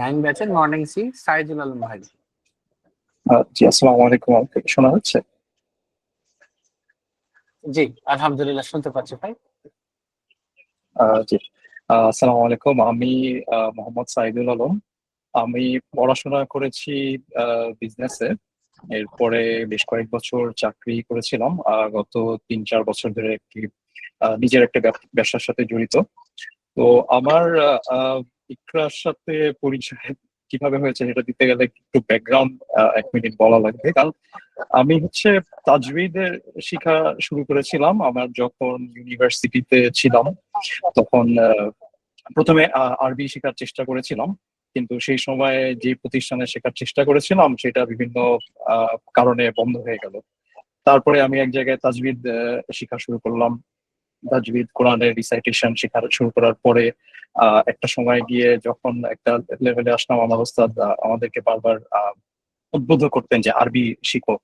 Nine ব্যাচের morning C Saidul Alam ভাই। জি, আসসালামু আলাইকুম। আমাকে শোনা হচ্ছে? জি, আলহামদুলিল্লাহ শুনতে পাচ্ছি ভাই। জি, আসসালামু আলাইকুম। আমি মোহাম্মদ সাইদুল আলম। আমি পড়াশোনা করেছি বিজনেসে। এরপরে বেশ কয়েক বছর চাকরি করেছিলাম। গত 3-4 বছর ধরে একটি নিজের একটা ব্যবসার সাথে জড়িত। তো আমার ইকরার সাথে পরিচয় কিভাবে হয়েছে সেটা দিতে গেলে একটু ব্যাকগ্রাউন্ড 1 মিনিট বলা লাগবে। কারণ আমি হচ্ছে তাজউীদের শিখা শুরু করেছিলাম আমার যখন ইউনিভার্সিটিতে ছিলাম। তখন প্রথমে আরবি শেখার চেষ্টা করেছিলাম, কিন্তু সেই সময় যে প্রতিষ্ঠানে শেখার চেষ্টা করেছিলাম সেটা বিভিন্ন কারণে বন্ধ হয়ে গেল। তারপরে আমি এক জায়গায় তাজউীদ শেখা শুরু করলাম। তাজউীদ কোরআনের রিসাইটেশন শেখা শুরু করার পরে একটা সময় গিয়ে যখন একটা লেভেলে আসলাম, আমার ওস্তাদ আমাদেরকে বারবার উদ্বুদ্ধ করতেন যে আরবি শিখো।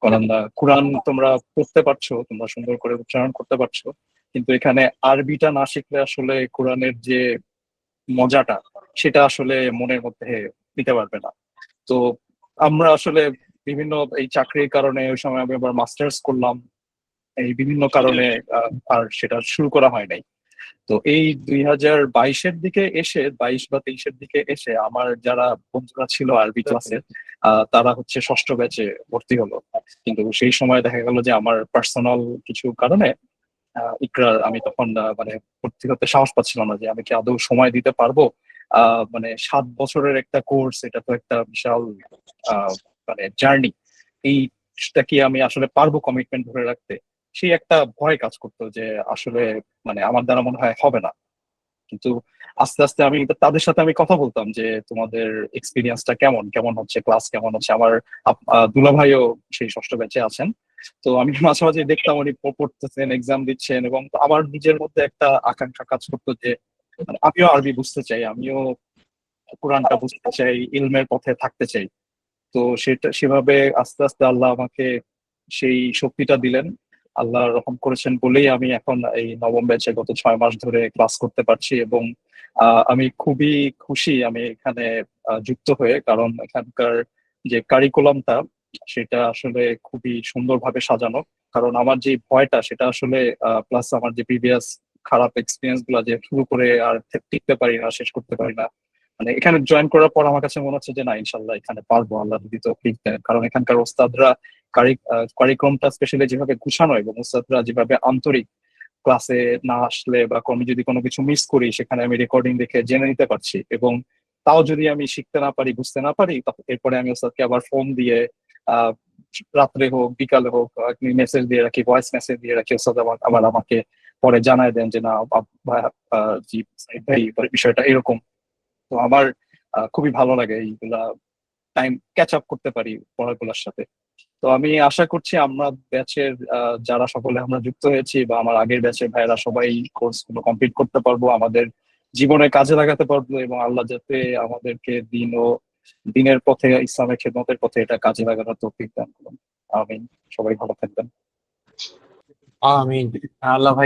কারণ কোরআন তোমরা পড়তে পারছো, তোমরা সুন্দর করে উচ্চারণ করতে পারছো, কিন্তু এখানে আরবিটা না শিখলে আসলে কোরআনের যে মজাটা সেটা আসলে মনের মধ্যে নিতে পারবে না। তো আমরা আসলে বিভিন্ন এই চাকরির কারণে ওই সময় আমি আবার মাস্টার্স করলাম, এই বিভিন্ন কারণে আর সেটা শুরু করা হয় নাই। তো এই 2022-এর দিকে এসে, 22 বা 23-এর দিকে এসে আমার যারা বন্ধুরা ছিল আরবি ক্লাসে, তারা হচ্ছে ষষ্ঠ ব্যাচে ভর্তি হলো। কিন্তু সেই সময় দেখা গেল যে আমার পার্সোনাল কিছু কারণে ইকরার আমি তখন মানে ভর্তি হতে সাহস পাচ্ছিলাম না যে আমি কি আদৌ সময় দিতে পারবো। মানে 7 বছরের একটা কোর্স, এটা তো একটা বিশাল মানে জার্নি। এইটা কি আমি আসলে পারবো কমিটমেন্ট ধরে রাখতে? সেই একটা ভয় কাজ করতো যে আসলে মানে আমার দ্বারা মনে হয় হবে না। কিন্তু আস্তে আস্তে আমি তাদের সাথে আমি কথা বলতাম যে তোমাদের এক্সপিরিয়েন্সটা কেমন কেমন হচ্ছে, ক্লাস কেমন হচ্ছে। আমার দুলা ভাইও সেই ষষ্ঠ ব্যাচে আছেন। তো আমি মাঝে মাঝে দেখতাম উনি পড়তেছেন, এক্সাম দিচ্ছেন, এবং আমার নিজের মধ্যে একটা আকাঙ্ক্ষা কাজ করতো যে মানে আমিও আরবি বুঝতে চাই, আমিও কোরআনটা বুঝতে চাই, ইলমের পথে থাকতে চাই। তো সেটা সেভাবে আস্তে আস্তে আল্লাহ আমাকে সেই শক্তিটা দিলেন। আল্লাহ রহম করেছেন বলেই আমি এখন এই নবম ব্যাচে গত 6 মাস ধরে ক্লাস করতে পারছি, এবং আমি খুবই খুশি আমি এখানে যুক্ত হয়ে। কারণ এখানকার যে কারিকুলামটা সেটা আসলে খুবই সুন্দরভাবে সাজানো। কারণ আমার যে ভয়টা সেটা আসলে প্লাস আমার যে প্রিভিয়াস খারাপ এক্সপিরিয়েন্স গুলা, যে শুরু করে আর টিকতে পারি না, শেষ করতে পারি না, মানে এখানে জয়েন করার পর আমার কাছে মনে হচ্ছে যে না, ইনশাল্লাহ এখানে পারবো আল্লাহ যদি তৌফিক দেন। কারণ এখানকার ওস্তাদরা কারিক্রমটা স্পেশালি যেভাবে গুছানো, এবং ওস্তাদরা যেভাবে আন্তরিক, ক্লাসে না আসলে বা আমি যদি কোনো কিছু মিস করি সেখানে আমি রেকর্ডিং দেখে জেনে নিতে পারছি, এবং তাও যদি আমি শিখতে না পারি, বুঝতে না পারি, এরপরে আমি ওস্তাদকে আবার ফোন দিয়ে আহ রাত্রে হোক বিকালে হোক মেসেজ দিয়ে রাখি, ভয়েস মেসেজ দিয়ে রাখি। ওস্তাদ আবার আমাকে পরে জানায় দেন যে না ভাইয়া, জি সাইদ ভাই, বিষয়টা এরকম। তো আমার খুবই ভালো লাগে এইগুলা, টাইম ক্যাচ আপ করতে পারি পড়াগুলোর সাথে। তো আমি আশা করছি আমরা ব্যাচের যারা সকলে আমরা যুক্ত হয়েছি বা আমার আগের ব্যাচের ভাইয়েরা সবাই কোর্স গুলো কমপ্লিট করতে পারবো, আমাদের জীবনে কাজে লাগাতে পারবো, এবং আল্লাহ যাতে আমাদেরকে দিন ও দিনের পথে, ইসলামের খেদমতের পথে এটা কাজে লাগানোর তৌফিক দান করুন। আমিন। সবাই ভালো থাকবেন। আমিন। আল্লাহ ভাই